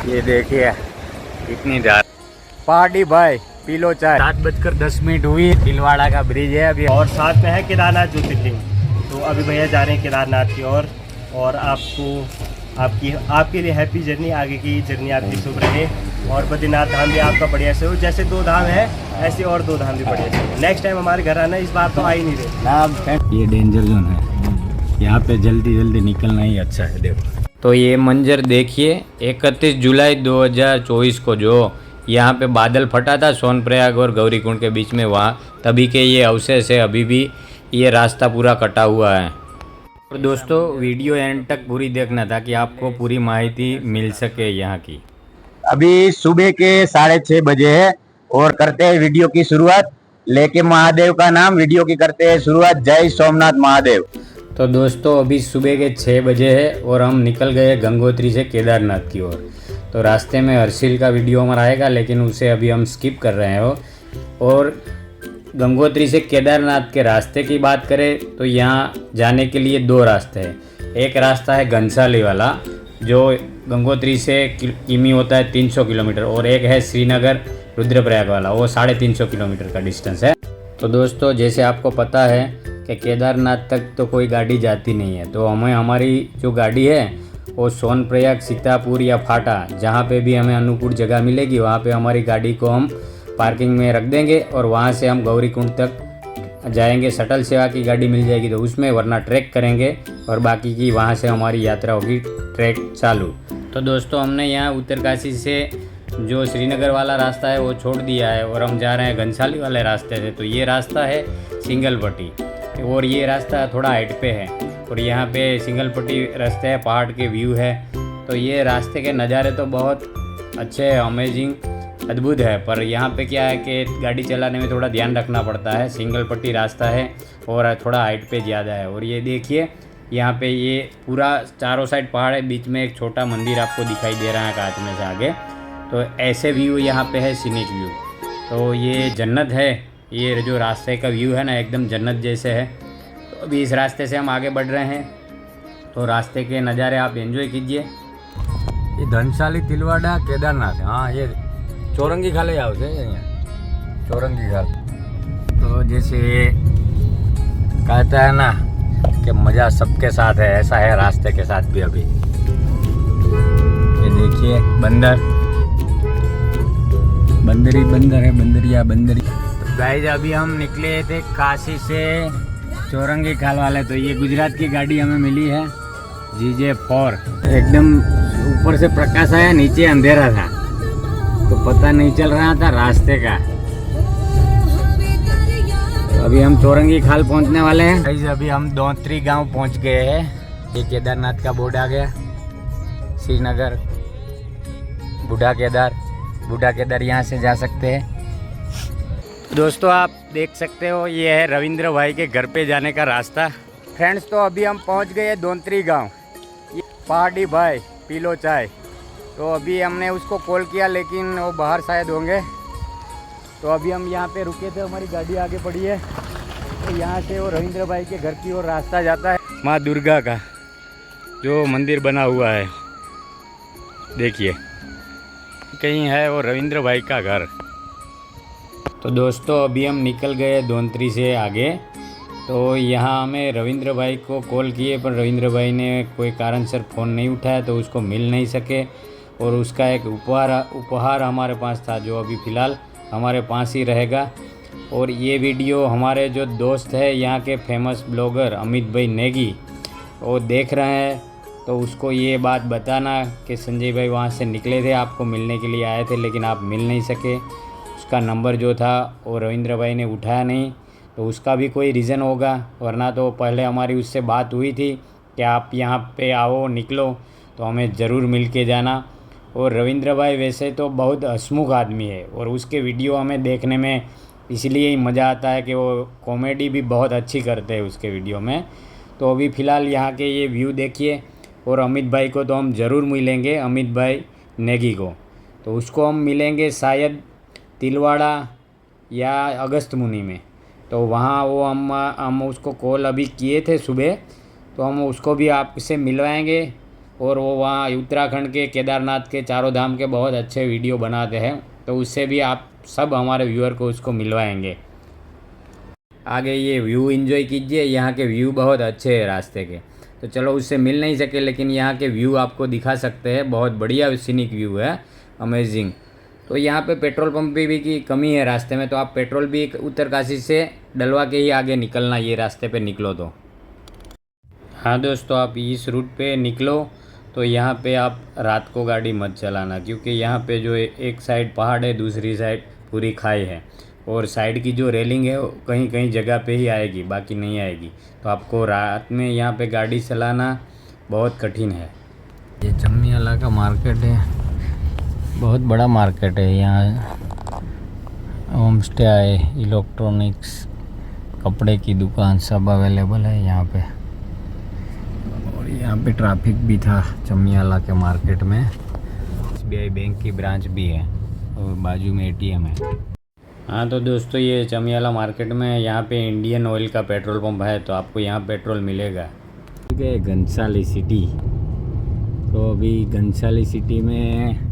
ये देखिए कितनी रात पार्टी भाई पी लो चाय। 7:10 हुई। तिलवाड़ा का ब्रिज है अभी और साथ में है केदारनाथ ज्योतिर्लिंग। तो अभी भैया जा रहे हैं केदारनाथ की ओर। और आपको आपके लिए हैप्पी जर्नी, आगे की जर्नी आपकी शुभ रहे। और बद्रीनाथ धाम भी आपका बढ़िया से हो। जैसे 2 धाम है ऐसे और 2 धाम भी बढ़िया से हो। नेक्स्ट टाइम हमारे घर आना, इस बार तो आ ही नहीं रहे। ये डेंजर जोन है, यहाँ पे जल्दी जल्दी निकलना ही अच्छा है। देखो तो ये मंजर देखिए 31 जुलाई 2024 को जो यहाँ पे बादल फटा था सोनप्रयाग और गौरीकुंड के बीच में, वहाँ तभी के ये अवशेष है। अभी भी ये रास्ता पूरा कटा हुआ है। और दोस्तों वीडियो एंड तक पूरी देखना ताकि आपको पूरी माहिती मिल सके यहाँ की। अभी सुबह के 6:30 बजे है और करते हैं वीडियो की शुरुआत। लेके महादेव का नाम वीडियो की करते हैं शुरुआत। जय सोमनाथ महादेव। तो दोस्तों अभी सुबह के 6 बजे है और हम निकल गए गंगोत्री से केदारनाथ की ओर। तो रास्ते में हर्षिल का वीडियो हमारा आएगा लेकिन उसे अभी हम स्किप कर रहे हैं। और गंगोत्री से केदारनाथ के रास्ते की बात करें तो यहाँ जाने के लिए 2 रास्ते हैं। एक रास्ता है घनसाली वाला जो गंगोत्री से किमी होता है 300 किलोमीटर, और एक है श्रीनगर रुद्रप्रयाग वाला, वो 350 किलोमीटर का डिस्टेंस है। तो दोस्तों जैसे आपको पता है कि केदारनाथ तक तो कोई गाड़ी जाती नहीं है, तो हमें हमारी जो गाड़ी है वो सोनप्रयाग, सीतापुर या फाटा जहाँ पे भी हमें अनुकूल जगह मिलेगी वहाँ पे हमारी गाड़ी को हम पार्किंग में रख देंगे और वहाँ से हम गौरीकुंड तक जाएंगे। शटल सेवा की गाड़ी मिल जाएगी तो उसमें, वरना ट्रैक करेंगे और बाकी की वहाँ से हमारी यात्रा होगी ट्रैक चालू। तो दोस्तों हमने यहाँ उत्तरकाशी से जो श्रीनगर वाला रास्ता है वो छोड़ दिया है और हम जा रहे हैं घनसाली वाले रास्ते से। तो ये रास्ता है सिंगल पट्टी और ये रास्ता थोड़ा हाइट पे है और यहाँ पे सिंगल पट्टी रास्ते है, पहाड़ के व्यू है। तो ये रास्ते के नज़ारे तो बहुत अच्छे हैं, अमेजिंग, अद्भुत है। पर यहाँ पे क्या है कि गाड़ी चलाने में थोड़ा ध्यान रखना पड़ता है। सिंगल पट्टी रास्ता है और थोड़ा हाइट पे ज़्यादा है। और ये देखिए यहाँ पे ये पूरा चारों साइड पहाड़ है, बीच में एक छोटा मंदिर आपको दिखाई दे रहा है कांच में से आगे। तो ऐसे व्यू यहाँ पे है, सीनिक व्यू। तो ये जन्नत है, ये जो रास्ते का व्यू है ना एकदम जन्नत जैसे है। तो अभी इस रास्ते से हम आगे बढ़ रहे हैं तो रास्ते के नज़ारे आप एंजॉय कीजिए। ये धनशाली तिलवाड़ा केदारनाथ, हाँ ये चौरंगी खाले जाओ से चौरंगी खाल। तो जैसे कहता है ना कि मज़ा सबके साथ है, ऐसा है रास्ते के साथ भी। अभी ये देखिए बंदर बंदरी बंदर है, बंदरिया बंदरी। तो गाइस अभी हम निकले थे काशी से चौरंगी खाल वाले। तो ये गुजरात की गाड़ी हमें मिली है GJ4। एकदम ऊपर से प्रकाश आया, नीचे अंधेरा था तो पता नहीं चल रहा था रास्ते का। तो अभी हम चौरंगी खाल पहुंचने वाले हैं। गाइस अभी हम दौंतरी गांव पहुंच गए हैं। ये केदारनाथ का बोर्ड आ गया, श्रीनगर बूढ़ा केदार यहाँ से जा सकते हैं। दोस्तों आप देख सकते हो ये है रविंद्र भाई के घर पे जाने का रास्ता। फ्रेंड्स तो अभी हम पहुंच गए दौंतरी गांव। ये पहाड़ी भाई पी लो चाय। तो अभी हमने उसको कॉल किया लेकिन वो बाहर शायद होंगे। तो अभी हम यहाँ पे रुके थे, हमारी गाड़ी आगे पड़ी है। तो यहाँ से वो रविंद्र भाई के घर की ओर रास्ता जाता है। माँ दुर्गा का जो मंदिर बना हुआ है देखिए, कहीं है वो रविंद्र भाई का घर। तो दोस्तों अभी हम निकल गए दौंतरी से आगे। तो यहाँ हमें रविंद्र भाई को कॉल किए पर रविंद्र भाई ने कोई कारणसर फ़ोन नहीं उठाया तो उसको मिल नहीं सके। और उसका एक उपहार हमारे पास था जो अभी फ़िलहाल हमारे पास ही रहेगा। और ये वीडियो हमारे जो दोस्त है यहाँ के फेमस ब्लॉगर अमित भाई नेगी वो देख रहे हैं तो उसको ये बात बताना कि संजय भाई वहाँ से निकले थे, आपको मिलने के लिए आए थे लेकिन आप मिल नहीं सके। उसका नंबर जो था वो रविंद्र भाई ने उठाया नहीं, तो उसका भी कोई रीज़न होगा, वरना तो पहले हमारी उससे बात हुई थी कि आप यहाँ पे आओ निकलो तो हमें ज़रूर मिल के जाना। और रविंद्र भाई वैसे तो बहुत हंसमुख आदमी है और उसके वीडियो हमें देखने में इसलिए ही मज़ा आता है कि वो कॉमेडी भी बहुत अच्छी करते हैं उसके वीडियो में। तो अभी फ़िलहाल यहाँ के ये व्यू देखिए। और अमित भाई को तो हम ज़रूर मिलेंगे, अमित भाई नेगी को तो उसको हम मिलेंगे शायद तिलवाड़ा या अगस्त मुनि में। तो वहाँ वो हम उसको कॉल अभी किए थे सुबह, तो हम उसको भी आपसे मिलवाएंगे और वो वहाँ उत्तराखंड के केदारनाथ के चारों धाम के बहुत अच्छे वीडियो बनाते हैं, तो उससे भी आप सब हमारे व्यूअर को उसको मिलवाएंगे। आगे ये व्यू एंजॉय कीजिए, यहाँ के व्यू बहुत अच्छे हैं रास्ते के। तो चलो उससे मिल नहीं सके लेकिन यहाँ के व्यू आपको दिखा सकते हैं, बहुत बढ़िया सीनिक व्यू है, अमेजिंग। तो यहाँ पे पेट्रोल पंप भी की कमी है रास्ते में, तो आप पेट्रोल भी उत्तरकाशी से डलवा के ही आगे निकलना, ये रास्ते पे निकलो तो। हाँ दोस्तों, आप इस रूट पे निकलो तो यहाँ पे आप रात को गाड़ी मत चलाना, क्योंकि यहाँ पे जो एक साइड पहाड़ है, दूसरी साइड पूरी खाई है, और साइड की जो रेलिंग है वो कहीं कहीं जगह पे ही आएगी, बाकी नहीं आएगी। तो आपको रात में यहाँ पे गाड़ी चलाना बहुत कठिन है। ये चम्मियाला का मार्केट है, बहुत बड़ा मार्केट है। यहाँ होम स्टे है, इलेक्ट्रॉनिक्स, कपड़े की दुकान सब अवेलेबल है यहाँ पे। और यहाँ पे ट्रैफिक भी था चम्मियाला के मार्केट में। SBI बैंक की ब्रांच भी है और बाजू में ATM है। हाँ तो दोस्तों, ये चम्मियाला मार्केट में यहाँ पे इंडियन ऑयल का पेट्रोल पंप है, तो आपको यहाँ पेट्रोल मिलेगा। ठीक है, घनसाली सिटी। तो अभी घनसाली सिटी में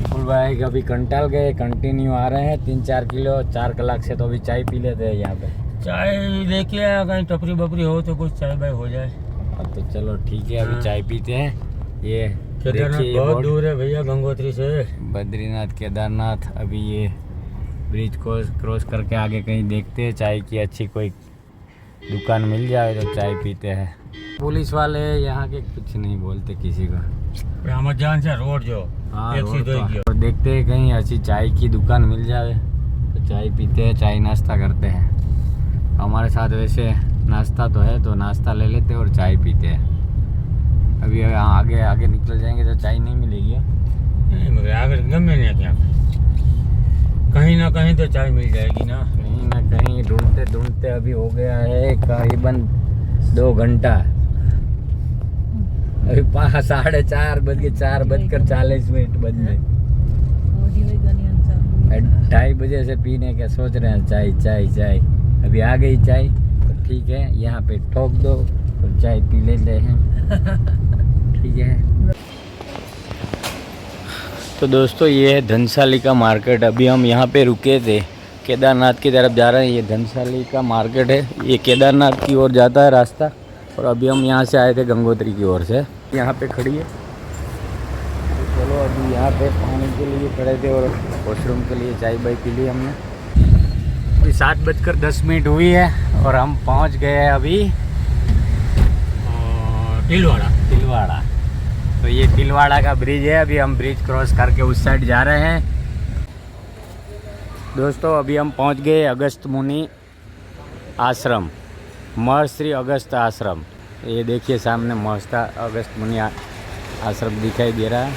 फुल भाई अभी कंटाल गए, कंटिन्यू आ रहे हैं 3-4 किलो 4 कलाक से। तो अभी चाय पी लेते हैं यहाँ पे। चाय लेके आया, कहीं टपरी बपरी हो तो कुछ चाय भाई हो जाए। तो चलो ठीक है, अभी चाय पीते हैं। ये केदारनाथ देखिए, बहुत दूर है भैया गंगोत्री से। बद्रीनाथ केदारनाथ। अभी ये ब्रिज को क्रॉस करके आगे कहीं देखते हैं, चाय की अच्छी कोई दुकान मिल जाए तो चाय पीते हैं। पुलिस वाले यहाँ के कुछ नहीं बोलते किसी को। रामजान से रोड जो हाँ, एक सीधे ही और देखते हैं कहीं अच्छी चाय की दुकान मिल जाए तो चाय पीते हैं, चाय नाश्ता करते हैं। हमारे साथ वैसे नाश्ता तो है, तो नाश्ता ले लेते हैं और चाय पीते हैं। अभी आगे आगे निकल जाएंगे तो चाय नहीं मिलेगी। नहीं मगर आगे गमे नहीं क्या, कहीं ना कहीं तो चाय मिल जाएगी ना कहीं ढूंढते ढूंढते अभी हो गया है करीबन 2 घंटा। अभी 4:30 बज गए, 4:40 बजने। 2:30 बजे से पीने का सोच रहे हैं चाय चाय चाय। अभी आ गई चाय तो ठीक है, यहाँ पे ठोक दो तो चाय पी लेते हैं। ठीक है। तो दोस्तों, ये है धनसाली का मार्केट। अभी हम यहाँ पे रुके थे, केदारनाथ की तरफ जा रहे हैं। ये धनसाली का मार्केट है, ये केदारनाथ की ओर जाता है रास्ता। और अभी हम यहाँ से आए थे गंगोत्री की ओर से। यहाँ पे खड़ी है, तो चलो अभी यहाँ पे पानी के लिए खड़े थे और वॉशरूम के लिए चाय बाय पी ली हमने। अभी 7:10 हुई है और हम पहुँच गए हैं अभी तिलवाड़ा। तो ये तिलवाड़ा का ब्रिज है, अभी हम ब्रिज क्रॉस करके उस साइड जा रहे हैं। दोस्तों, अभी हम पहुंच गए अगस्त मुनि आश्रम, महर्षि अगस्त आश्रम। ये देखिए सामने महर्षि अगस्त मुनि आश्रम दिखाई दे रहा है।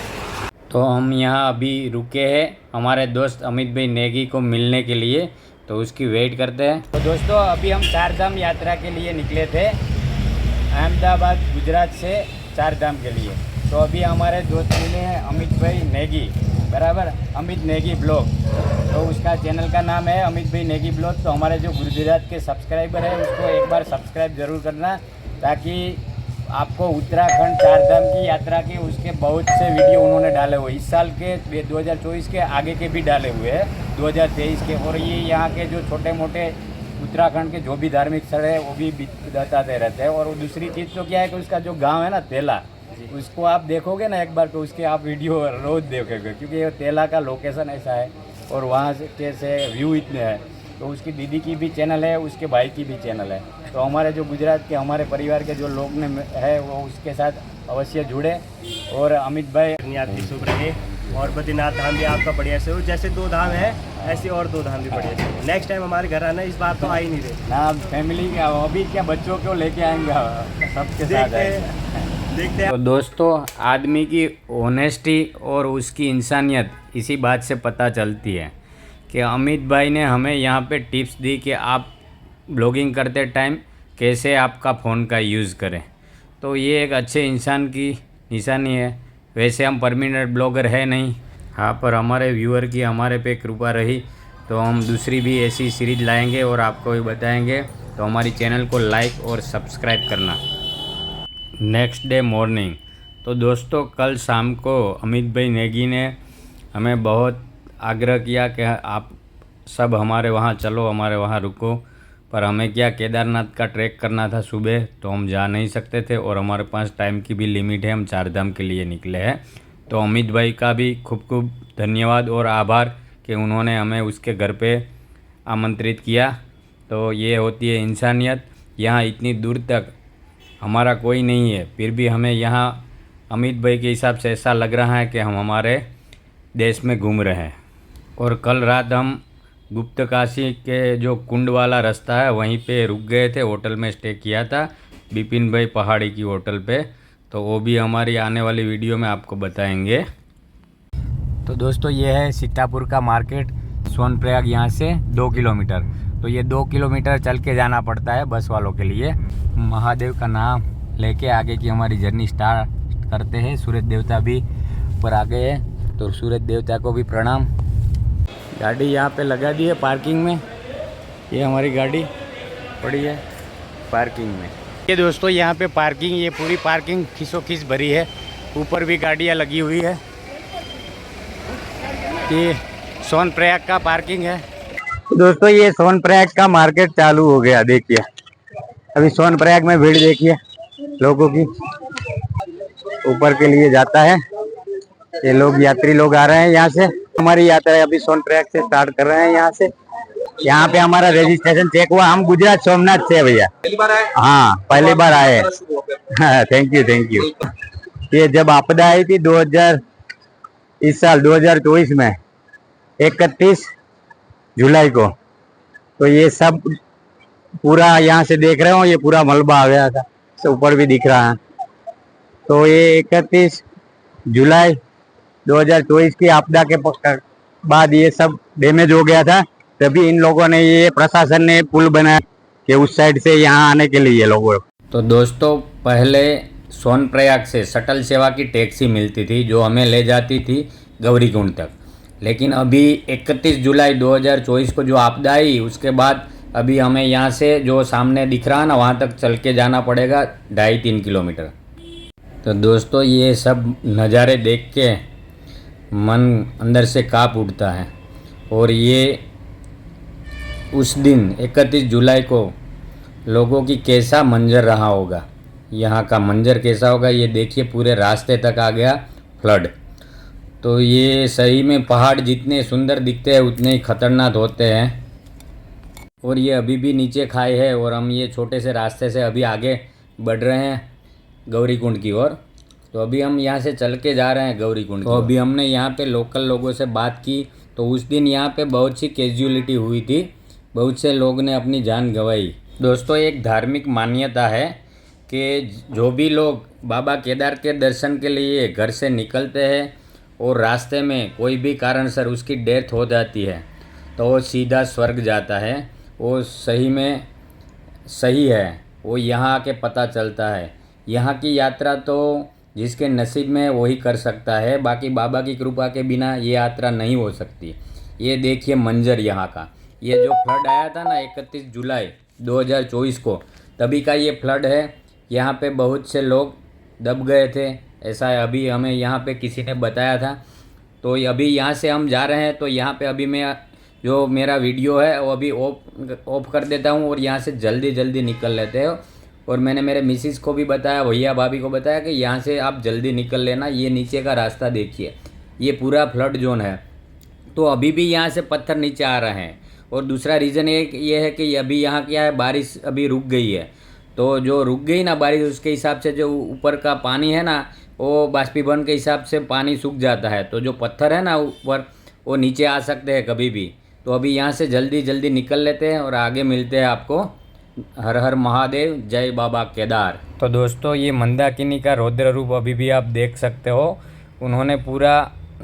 तो हम यहाँ अभी रुके हैं हमारे दोस्त अमित भाई नेगी को मिलने के लिए, तो उसकी वेट करते हैं। तो दोस्तों, अभी हम 4 धाम यात्रा के लिए निकले थे, अहमदाबाद गुजरात से 4 धाम के लिए। तो अभी हमारे दोस्त मिले हैं अमित भाई नेगी, बराबर, अमित नेगी ब्लॉग। तो उसका चैनल का नाम है अमित भाई नेगी ब्लॉग। तो हमारे जो गुजरात के सब्सक्राइबर हैं उसको एक बार सब्सक्राइब ज़रूर करना, ताकि आपको उत्तराखंड 4 धाम की यात्रा के उसके बहुत से वीडियो उन्होंने डाले हुए, इस साल के 2024 के आगे के भी डाले हुए हैं, 2023 के। और ये यहाँ के जो छोटे मोटे उत्तराखंड के जो भी धार्मिक स्थल है वो भी बताते रहते हैं। और दूसरी चीज़ तो क्या है कि उसका जो गाँव है ना तेला, उसको आप देखोगे ना एक बार तो उसके आप वीडियो रोज देखोगे, क्योंकि ये तेला का लोकेशन ऐसा है और वहाँ से कैसे व्यू इतने हैं। तो उसकी दीदी की भी चैनल है, उसके भाई की भी चैनल है। तो हमारे जो गुजरात के हमारे परिवार के जो लोग ने है वो उसके साथ अवश्य जुड़े। और अमित भाई आपकी शुभ रहे और बद्रीनाथ धाम भी आपका बढ़िया से हो। जैसे 2 धाम है ऐसे और 2 धाम भी बढ़िया से हो। नेक्स्ट टाइम हमारे घर आना, इस बार तो आ ही नहीं रहे ना फैमिली का, अभी क्या बच्चों को लेके आएंगे, सबके साथ देखते हैं। तो दोस्तों, आदमी की ऑनेस्टी और उसकी इंसानियत इसी बात से पता चलती है कि अमित भाई ने हमें यहाँ पे टिप्स दी कि आप ब्लॉगिंग करते टाइम कैसे आपका फ़ोन का यूज़ करें। तो ये एक अच्छे इंसान की निशानी है। वैसे हम परमानेंट ब्लॉगर है नहीं, हाँ, पर हमारे व्यूअर की हमारे पे कृपा रही तो हम दूसरी भी ऐसी सीरीज लाएंगे और आपको भी बताएंगे। तो हमारी चैनल को लाइक और सब्सक्राइब करना। नेक्स्ट डे मॉर्निंग तो दोस्तों कल शाम को अमित भाई नेगी ने हमें बहुत आग्रह किया कि आप सब हमारे वहाँ चलो, हमारे वहाँ रुको, पर हमें क्या केदारनाथ का ट्रैक करना था सुबह, तो हम जा नहीं सकते थे और हमारे पास टाइम की भी लिमिट है, हम 4 धाम के लिए निकले हैं। तो अमित भाई का भी खूब खूब धन्यवाद और आभार कि उन्होंने हमें उसके घर पे आमंत्रित किया। तो ये होती है इंसानियत। यहाँ इतनी दूर तक हमारा कोई नहीं है, फिर भी हमें यहाँ अमित भाई के हिसाब से ऐसा लग रहा है कि हम हमारे देश में घूम रहे हैं। और कल रात हम गुप्त काशी के जो कुंड वाला रास्ता है वहीं पे रुक गए थे, होटल में स्टे किया था बिपिन भाई पहाड़ी की होटल पे। तो वो भी हमारी आने वाली वीडियो में आपको बताएंगे। तो दोस्तों ये है सीतापुर का मार्केट, सोनप्रयाग यहाँ से 2 किलोमीटर। तो ये 2 किलोमीटर चल के जाना पड़ता है बस वालों के लिए। महादेव का नाम लेके आगे की हमारी जर्नी स्टार्ट करते हैं। सूरज देवता भी ऊपर आ गए हैं, तो सूरज देवता को भी प्रणाम। गाड़ी यहाँ पे लगा दी है पार्किंग में, ये हमारी गाड़ी पड़ी है पार्किंग में। ये दोस्तों यहाँ पे पार्किंग, ये पूरी पार्किंग खींचो खींच भरी है, ऊपर भी गाड़ियाँ लगी हुई है। ये सोनप्रयाग का पार्किंग है। दोस्तों ये सोनप्रयाग का मार्केट चालू हो गया, देखिए अभी सोनप्रयाग में भीड़ देखिए लोगों की, ऊपर के लिए जाता है। ये लोग यात्री लोग आ रहे हैं यहाँ से, हमारी यात्रा अभी सोनप्रयाग से स्टार्ट कर रहे हैं। यहाँ से यहाँ पे हमारा रजिस्ट्रेशन चेक हुआ। हम गुजरात सोमनाथ से भैया, पहली बार आए? हाँ पहली बार आए। Thank you thank you. ये जब आपदा आई थी 2000 इस साल 2024 में 31 जुलाई को, तो ये सब पूरा यहाँ से देख रहे हो, ये पूरा मलबा आ गया था, तो ऊपर भी दिख रहा है। तो ये 31 जुलाई 2024 की आपदा के बाद ये सब डैमेज हो गया था, तभी इन लोगों ने, ये प्रशासन ने पुल बनाया कि उस साइड से यहाँ आने के लिए लोगों। तो दोस्तों पहले सोनप्रयाग से शटल सेवा की टैक्सी मिलती थी जो हमें ले जाती थी गौरीकुंड तक, लेकिन अभी 31 जुलाई 2024 को जो आपदा आई उसके बाद अभी हमें यहाँ से जो सामने दिख रहा है ना वहाँ तक चल के जाना पड़ेगा 2.5-3 किलोमीटर। तो दोस्तों ये सब नज़ारे देख के मन अंदर से काँप उठता है। और ये उस दिन 31 जुलाई को लोगों की कैसा मंजर रहा होगा, यहाँ का मंजर कैसा होगा, ये देखिए पूरे रास्ते तक आ गया फ्लड। तो ये सही में पहाड़ जितने सुंदर दिखते हैं उतने ही खतरनाक होते हैं। और ये अभी भी नीचे खाई है और हम ये छोटे से रास्ते से अभी आगे बढ़ रहे हैं गौरीकुंड की ओर। तो अभी हम यहाँ से चल के जा रहे हैं गौरीकुंड। तो अभी हमने यहाँ पे लोकल लोगों से बात की, तो उस दिन यहाँ पे बहुत सी कैजुअलिटी हुई थी, बहुत से लोग ने अपनी जान गंवाई। दोस्तों एक धार्मिक मान्यता है कि जो भी लोग बाबा केदार के दर्शन के लिए घर से निकलते हैं और रास्ते में कोई भी कारणसर उसकी डेथ हो जाती है तो वो सीधा स्वर्ग जाता है। वो सही में सही है, वो यहाँ आके पता चलता है। यहाँ की यात्रा तो जिसके नसीब में वही कर सकता है, बाकी बाबा की कृपा के बिना ये यात्रा नहीं हो सकती। ये देखिए मंजर यहाँ का, ये जो फ्लड आया था ना 31 जुलाई 2024 को, तभी का ये फ्लड है। यहाँ पे बहुत से लोग दब गए थे, ऐसा है अभी हमें यहाँ पे किसी ने बताया था। तो अभी यहाँ से हम जा रहे हैं, तो यहाँ पे अभी मैं जो मेरा वीडियो है वो अभी ऑफ कर देता हूँ और यहाँ से जल्दी जल्दी निकल लेते हो। और मैंने मेरे मिसिस को भी बताया, भैया भाभी को बताया कि यहाँ से आप जल्दी निकल लेना। ये नीचे का रास्ता देखिए, ये पूरा फ्लड जोन है, तो अभी भी यहाँ से पत्थर नीचे आ रहे हैं। और दूसरा रीज़न ये है कि अभी यहाँ क्या है, बारिश अभी रुक गई है, तो जो रुक गई ना बारिश, उसके हिसाब से जो ऊपर का पानी है ना वो बाष्पीभवन के हिसाब से पानी सूख जाता है, तो जो पत्थर है ना ऊपर वो नीचे आ सकते हैं कभी भी। तो अभी यहाँ से जल्दी जल्दी निकल लेते हैं और आगे मिलते हैं आपको। हर हर महादेव, जय बाबा केदार। तो दोस्तों ये मंदाकिनी का रौद्र रूप अभी भी आप देख सकते हो। उन्होंने पूरा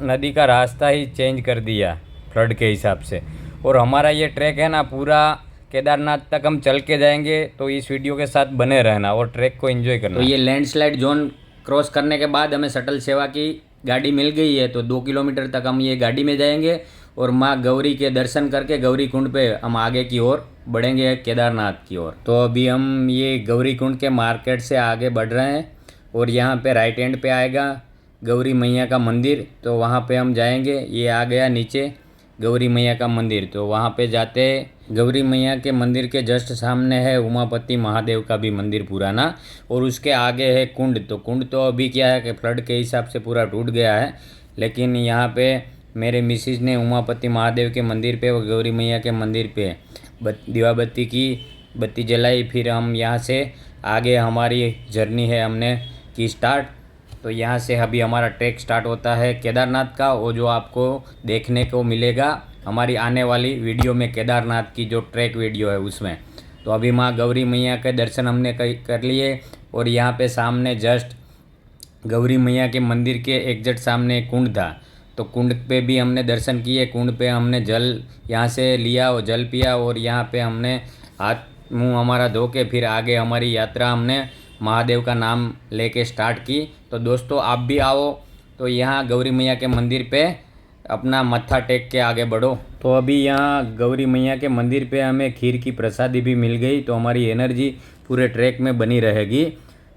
नदी का रास्ता ही चेंज कर दिया फ्लड के हिसाब से। और हमारा ये ट्रैक है ना पूरा केदारनाथ तक हम चल के जाएंगे, तो इस वीडियो के साथ बने रहना और ट्रैक को एंजॉय करना। तो ये लैंडस्लाइड जोन क्रॉस करने के बाद हमें शटल सेवा की गाड़ी मिल गई है, तो 2 किलोमीटर तक हम ये गाड़ी में जाएंगे और माँ गौरी के दर्शन करके गौरी कुंड पे हम आगे की ओर बढ़ेंगे केदारनाथ की ओर। तो अभी हम ये गौरी कुंड के मार्केट से आगे बढ़ रहे हैं और यहाँ पे राइट हैंड पे आएगा गौरी मैया का मंदिर, तो वहाँ पे हम जाएंगे। ये आ गया नीचे गौरी मैया का मंदिर, तो वहाँ पे जाते गौरी मैया के मंदिर के जस्ट सामने है उमापति महादेव का भी मंदिर पुराना, और उसके आगे है कुंड। तो कुंड तो अभी क्या है कि फ्लड के हिसाब से पूरा टूट गया है, लेकिन यहाँ पे मेरे मिसिज ने उमापति महादेव के मंदिर पे और गौरी मैया के मंदिर पे दीवा बत्ती की बत्ती जलाई। फिर हम यहाँ से आगे हमारी जर्नी है हमने की स्टार्ट। तो यहाँ से अभी हमारा ट्रैक स्टार्ट होता है केदारनाथ का, वो जो आपको देखने को मिलेगा हमारी आने वाली वीडियो में, केदारनाथ की जो ट्रैक वीडियो है उसमें। तो अभी माँ गौरी मैया के दर्शन हमने कर लिए, और यहाँ पे सामने जस्ट गौरी मैया के मंदिर के एग्जैक्ट सामने कुंड था, तो कुंड पे भी हमने दर्शन किए। कुंड पे हमने जल यहाँ से लिया और जल पिया, और यहाँ पे हमने हाथ मुंह हमारा धो के फिर आगे हमारी यात्रा हमने महादेव का नाम लेके स्टार्ट की। तो दोस्तों आप भी आओ, तो यहाँ गौरी मैया के मंदिर पे अपना मत्था टेक के आगे बढ़ो। तो अभी यहाँ गौरी मैया के मंदिर पे हमें खीर की प्रसादी भी मिल गई, तो हमारी एनर्जी पूरे ट्रैक में बनी रहेगी।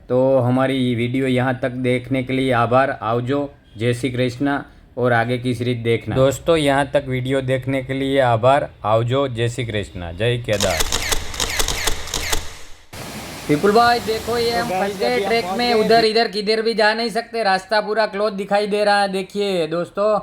तो हमारी वीडियो यहाँ तक देखने के लिए आभार। आवजो, जय श्री कृष्णा, और आगे की सीरीज देखना। दोस्तों यहाँ तक वीडियो देखने के लिए आभार। आवजो, जय श्री कृष्णा, जय केदार। विपुल भाई देखो ये हम फंस गए ट्रैक में, उधर इधर किधर भी जा नहीं सकते, रास्ता पूरा क्लोज दिखाई दे रहा है। देखिए दोस्तों।